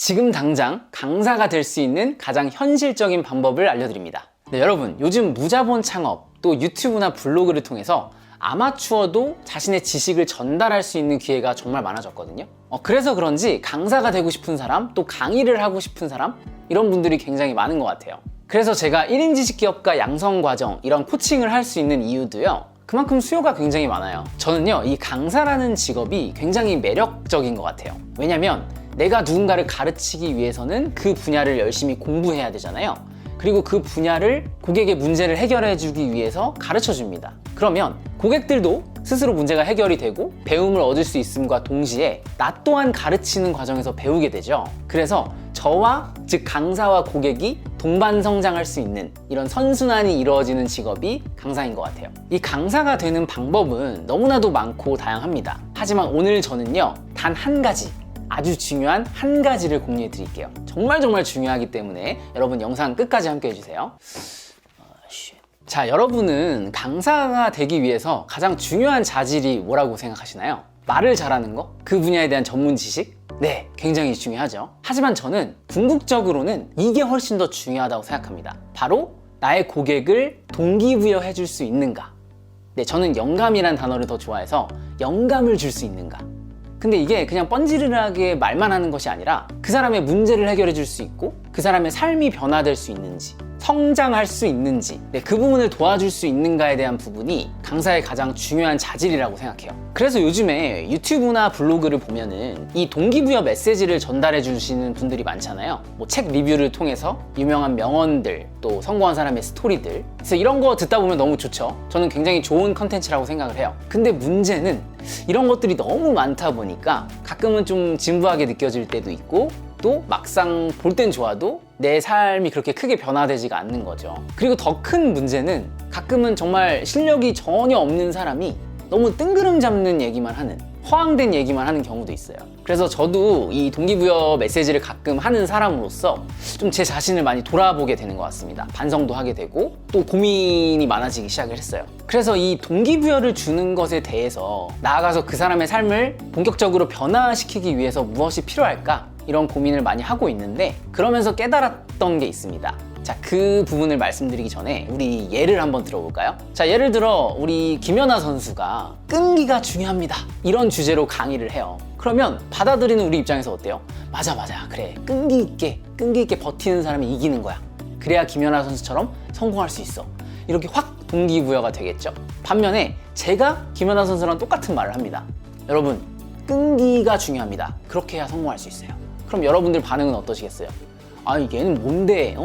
지금 당장 강사가 될 수 있는 가장 현실적인 방법을 알려드립니다. 네, 여러분, 요즘 무자본 창업, 또 유튜브나 블로그를 통해서 아마추어도 자신의 지식을 전달할 수 있는 기회가 정말 많아졌거든요. 그래서 그런지 강사가 되고 싶은 사람, 또 강의를 하고 싶은 사람, 이런 분들이 굉장히 많은 것 같아요. 그래서 제가 1인 지식기업가 양성과정, 이런 코칭을 할 수 있는 이유도요, 그만큼 수요가 굉장히 많아요. 저는요, 이 강사라는 직업이 굉장히 매력적인 것 같아요. 왜냐면 내가 누군가를 가르치기 위해서는 그 분야를 열심히 공부해야 되잖아요. 그리고 그 분야를 고객의 문제를 해결해 주기 위해서 가르쳐 줍니다. 그러면 고객들도 스스로 문제가 해결이 되고 배움을 얻을 수 있음과 동시에 나 또한 가르치는 과정에서 배우게 되죠. 그래서 저와, 즉 강사와 고객이 동반 성장할 수 있는 이런 선순환이 이루어지는 직업이 강사인 것 같아요. 이 강사가 되는 방법은 너무나도 많고 다양합니다. 하지만 오늘 저는요, 단 한 가지, 아주 중요한 한 가지를 공유해 드릴게요. 정말 중요하기 때문에 여러분 영상 끝까지 함께 해주세요. 자, 여러분은 강사가 되기 위해서 가장 중요한 자질이 뭐라고 생각하시나요? 말을 잘하는 거? 그 분야에 대한 전문 지식? 네, 굉장히 중요하죠. 하지만 저는 궁극적으로는 이게 훨씬 더 중요하다고 생각합니다. 바로 나의 고객을 동기부여해 줄 수 있는가? 네, 저는 영감이란 단어를 더 좋아해서 영감을 줄 수 있는가? 근데 이게 그냥 뻔지르르하게 말만 하는 것이 아니라 그 사람의 문제를 해결해 줄 수 있고 그 사람의 삶이 변화될 수 있는지, 성장할 수 있는지, 그 부분을 도와줄 수 있는가에 대한 부분이 강사의 가장 중요한 자질이라고 생각해요. 그래서 요즘에 유튜브나 블로그를 보면은 이 동기부여 메시지를 전달해 주시는 분들이 많잖아요. 뭐 책 리뷰를 통해서 유명한 명언들, 또 성공한 사람의 스토리들, 그래서 이런 거 듣다 보면 너무 좋죠. 저는 굉장히 좋은 컨텐츠라고 생각을 해요. 근데 문제는 이런 것들이 너무 많다 보니까 가끔은 좀 진부하게 느껴질 때도 있고, 또 막상 볼 땐 좋아도 내 삶이 그렇게 크게 변화되지가 않는 거죠. 그리고 더 큰 문제는 가끔은 정말 실력이 전혀 없는 사람이 너무 뜬구름 잡는 얘기만 하는, 허황된 얘기만 하는 경우도 있어요. 그래서 저도 이 동기부여 메시지를 가끔 하는 사람으로서 좀 제 자신을 많이 돌아보게 되는 것 같습니다. 반성도 하게 되고 또 고민이 많아지기 시작을 했어요. 그래서 이 동기부여를 주는 것에 대해서 나아가서 그 사람의 삶을 본격적으로 변화시키기 위해서 무엇이 필요할까? 이런 고민을 많이 하고 있는데, 그러면서 깨달았던 게 있습니다. 자, 그 부분을 말씀드리기 전에 우리 예를 한번 들어볼까요? 자, 예를 들어 우리 김연아 선수가 끈기가 중요합니다, 이런 주제로 강의를 해요. 그러면 받아들이는 우리 입장에서 어때요? 맞아, 그래, 끈기 있게 버티는 사람이 이기는 거야. 그래야 김연아 선수처럼 성공할 수 있어. 이렇게 확 동기부여가 되겠죠. 반면에 제가 김연아 선수랑 똑같은 말을 합니다. 여러분, 끈기가 중요합니다. 그렇게 해야 성공할 수 있어요. 그럼 여러분들 반응은 어떠시겠어요? 아, 얘는 뭔데?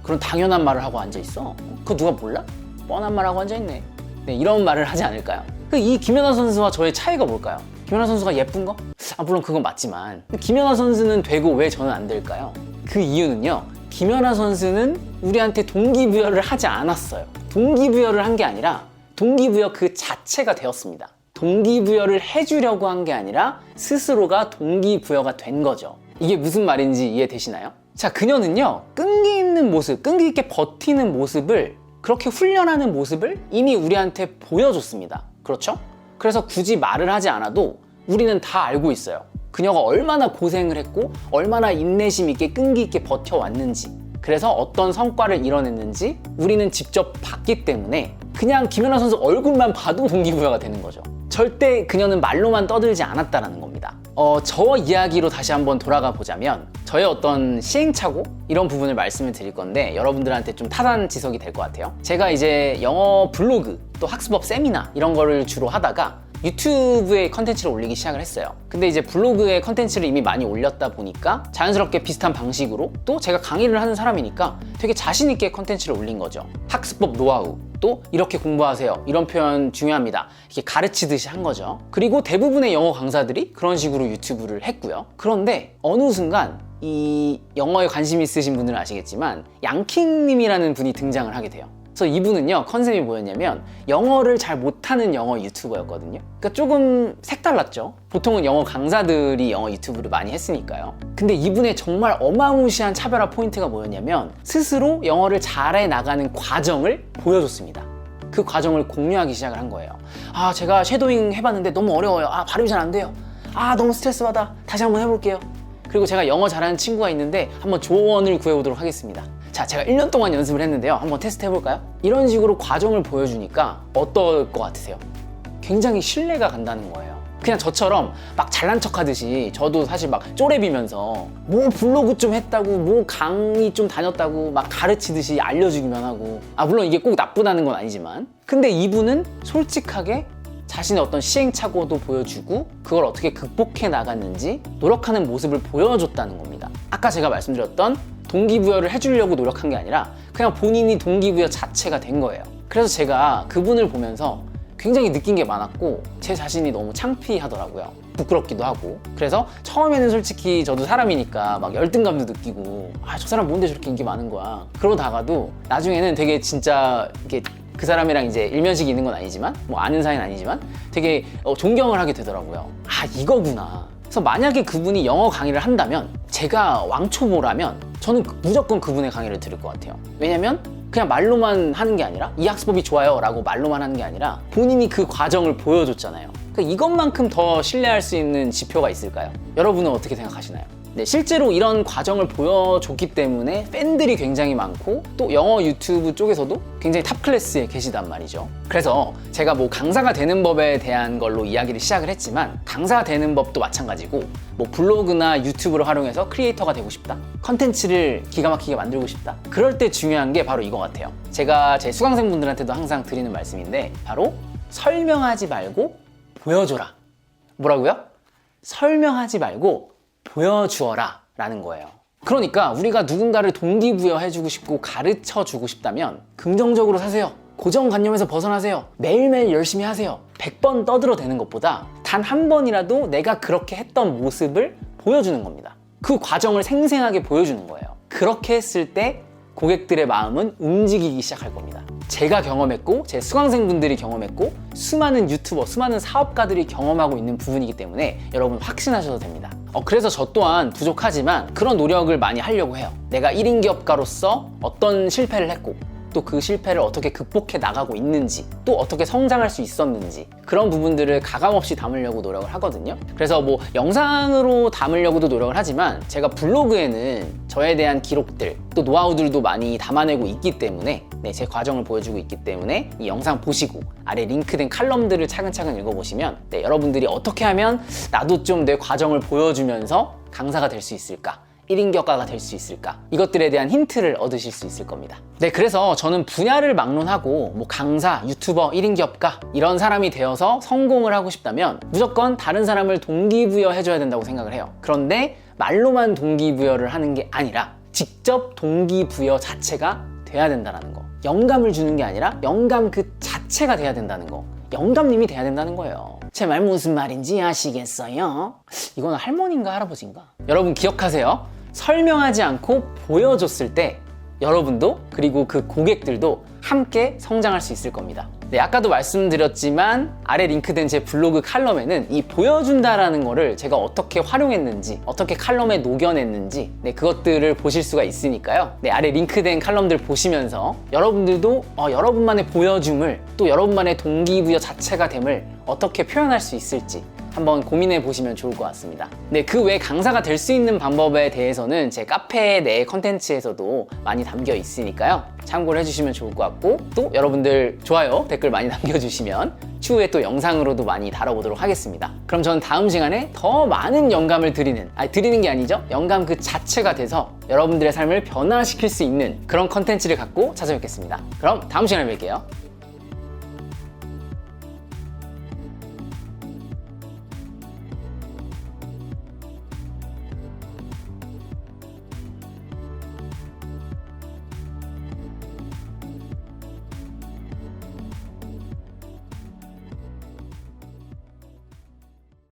그런 당연한 말을 하고 앉아있어? 그거 누가 몰라? 뻔한 말하고 앉아있네. 네, 이런 말을 하지 않을까요? 이 김연아 선수와 저의 차이가 뭘까요? 김연아 선수가 예쁜 거? 물론 그건 맞지만 김연아 선수는 되고 왜 저는 안 될까요? 그 이유는요, 김연아 선수는 우리한테 동기부여를 하지 않았어요. 동기부여를 한 게 아니라 동기부여 그 자체가 되었습니다. 동기부여를 해주려고 한 게 아니라 스스로가 동기부여가 된 거죠. 이게 무슨 말인지 이해되시나요? 자, 그녀는요, 끈기 있는 모습, 끈기 있게 버티는 모습을, 그렇게 훈련하는 모습을 이미 우리한테 보여줬습니다. 그렇죠? 그래서 굳이 말을 하지 않아도 우리는 다 알고 있어요. 그녀가 얼마나 고생을 했고 얼마나 인내심 있게 끈기 있게 버텨왔는지, 그래서 어떤 성과를 이뤄냈는지 우리는 직접 봤기 때문에 그냥 김연아 선수 얼굴만 봐도 동기부여가 되는 거죠. 절대 그녀는 말로만 떠들지 않았다는 겁니다. 저 이야기로 다시 한번 돌아가 보자면 저의 어떤 시행착오? 이런 부분을 말씀을 드릴 건데 여러분들한테 좀 타단지석이 될 것 같아요. 제가 이제 영어 블로그, 또 학습법 세미나 이런 거를 주로 하다가 유튜브에 컨텐츠를 올리기 시작을 했어요. 근데 이제 블로그에 컨텐츠를 이미 많이 올렸다 보니까 자연스럽게 비슷한 방식으로, 또 제가 강의를 하는 사람이니까 되게 자신 있게 컨텐츠를 올린 거죠. 학습법 노하우, 또 이렇게 공부하세요, 이런 표현 중요합니다, 이렇게 가르치듯이 한 거죠. 그리고 대부분의 영어 강사들이 그런 식으로 유튜브를 했고요. 그런데 어느 순간 이 영어에 관심 있으신 분들은 아시겠지만 양킹님이라는 분이 등장을 하게 돼요. 그래서 이분은요, 컨셉이 뭐였냐면 영어를 잘 못하는 영어 유튜버였거든요. 그러니까 조금 색달랐죠. 보통은 영어 강사들이 영어 유튜브를 많이 했으니까요. 근데 이분의 정말 어마무시한 차별화 포인트가 뭐였냐면 스스로 영어를 잘해 나가는 과정을 보여줬습니다. 그 과정을 공유하기 시작을 한 거예요. 아, 제가 쉐도잉 해봤는데 너무 어려워요. 아, 발음이 잘 안 돼요. 아, 너무 스트레스 받아. 다시 한번 해볼게요. 그리고 제가 영어 잘하는 친구가 있는데 한번 조언을 구해보도록 하겠습니다. 자, 제가 1년 동안 연습을 했는데요. 한번 테스트 해볼까요? 이런 식으로 과정을 보여주니까 어떨 것 같으세요? 굉장히 신뢰가 간다는 거예요. 그냥 저처럼 막 잘난 척 하듯이 저도 사실 막 쪼래비면서 뭐 블로그 좀 했다고 뭐 강의 좀 다녔다고 막 가르치듯이 알려주기만 하고, 물론 이게 꼭 나쁘다는 건 아니지만, 근데 이분은 솔직하게 자신의 어떤 시행착오도 보여주고 그걸 어떻게 극복해 나갔는지 노력하는 모습을 보여줬다는 겁니다. 아까 제가 말씀드렸던 동기부여를 해주려고 노력한 게 아니라 그냥 본인이 동기부여 자체가 된 거예요. 그래서 제가 그분을 보면서 굉장히 느낀 게 많았고 제 자신이 너무 창피하더라고요. 부끄럽기도 하고. 그래서 처음에는 솔직히 저도 사람이니까 막 열등감도 느끼고, 저 사람 뭔데 저렇게 인기 많은 거야. 그러다가도 나중에는 되게 진짜 이게 그 사람이랑 이제 일면식이 있는 건 아니지만, 뭐 아는 사이는 아니지만 되게 존경을 하게 되더라고요. 이거구나. 그래서 만약에 그분이 영어 강의를 한다면, 제가 왕초보라면 저는 무조건 그분의 강의를 들을 것 같아요. 왜냐면 그냥 말로만 하는 게 아니라 이 학습법이 좋아요 라고 말로만 하는 게 아니라 본인이 그 과정을 보여줬잖아요. 그러니까 이것만큼 더 신뢰할 수 있는 지표가 있을까요? 여러분은 어떻게 생각하시나요? 네, 실제로 이런 과정을 보여줬기 때문에 팬들이 굉장히 많고 또 영어 유튜브 쪽에서도 굉장히 탑 클래스에 계시단 말이죠. 그래서 제가 뭐 강사가 되는 법에 대한 걸로 이야기를 시작을 했지만, 강사가 되는 법도 마찬가지고, 뭐 블로그나 유튜브를 활용해서 크리에이터가 되고 싶다, 컨텐츠를 기가 막히게 만들고 싶다, 그럴 때 중요한 게 바로 이거 같아요. 제가 제 수강생분들한테도 항상 드리는 말씀인데, 바로 설명하지 말고 보여줘라. 뭐라고요? 설명하지 말고 보여주어라 라는 거예요. 그러니까 우리가 누군가를 동기부여해주고 싶고 가르쳐주고 싶다면 긍정적으로 사세요. 고정관념에서 벗어나세요. 매일매일 열심히 하세요. 100번 떠들어대는 것보다 단 한 번이라도 내가 그렇게 했던 모습을 보여주는 겁니다. 그 과정을 생생하게 보여주는 거예요. 그렇게 했을 때 고객들의 마음은 움직이기 시작할 겁니다. 제가 경험했고 제 수강생분들이 경험했고 수많은 유튜버, 수많은 사업가들이 경험하고 있는 부분이기 때문에 여러분 확신하셔도 됩니다. 그래서 저 또한 부족하지만 그런 노력을 많이 하려고 해요. 내가 1인 기업가로서 어떤 실패를 했고 또 그 실패를 어떻게 극복해 나가고 있는지, 또 어떻게 성장할 수 있었는지, 그런 부분들을 가감없이 담으려고 노력을 하거든요. 그래서 뭐 영상으로 담으려고도 노력을 하지만 제가 블로그에는 저에 대한 기록들, 또 노하우들도 많이 담아내고 있기 때문에, 제 과정을 보여주고 있기 때문에 이 영상 보시고 아래 링크된 칼럼들을 차근차근 읽어보시면 여러분들이 어떻게 하면 나도 좀 내 과정을 보여주면서 강사가 될 수 있을까, 1인 기업가가 될 수 있을까, 이것들에 대한 힌트를 얻으실 수 있을 겁니다. 그래서 저는 분야를 막론하고 뭐 강사, 유튜버, 1인 기업가 이런 사람이 되어서 성공을 하고 싶다면 무조건 다른 사람을 동기부여 해줘야 된다고 생각을 해요. 그런데 말로만 동기부여를 하는 게 아니라 직접 동기부여 자체가 돼야 된다는 거. 영감을 주는 게 아니라 영감 그 자체가 돼야 된다는 거. 영감님이 돼야 된다는 거예요. 제 말 무슨 말인지 아시겠어요? 이거는 할머니인가 할아버지인가? 여러분 기억하세요. 설명하지 않고 보여줬을 때 여러분도 그리고 그 고객들도 함께 성장할 수 있을 겁니다. 아까도 말씀드렸지만 아래 링크된 제 블로그 칼럼에는 이 보여준다라는 거를 제가 어떻게 활용했는지, 어떻게 칼럼에 녹여냈는지 그것들을 보실 수가 있으니까요. 아래 링크된 칼럼들 보시면서 여러분들도 여러분만의 보여줌을, 또 여러분만의 동기부여 자체가 됨을 어떻게 표현할 수 있을지 한번 고민해 보시면 좋을 것 같습니다. 그 외 강사가 될 수 있는 방법에 대해서는 제 카페 내 컨텐츠에서도 많이 담겨 있으니까요. 참고를 해주시면 좋을 것 같고, 또 여러분들 좋아요, 댓글 많이 남겨주시면 추후에 또 영상으로도 많이 다뤄보도록 하겠습니다. 그럼 저는 다음 시간에 더 많은 영감을 드리는 게 아니죠. 영감 그 자체가 돼서 여러분들의 삶을 변화시킬 수 있는 그런 컨텐츠를 갖고 찾아뵙겠습니다. 그럼 다음 시간에 뵐게요.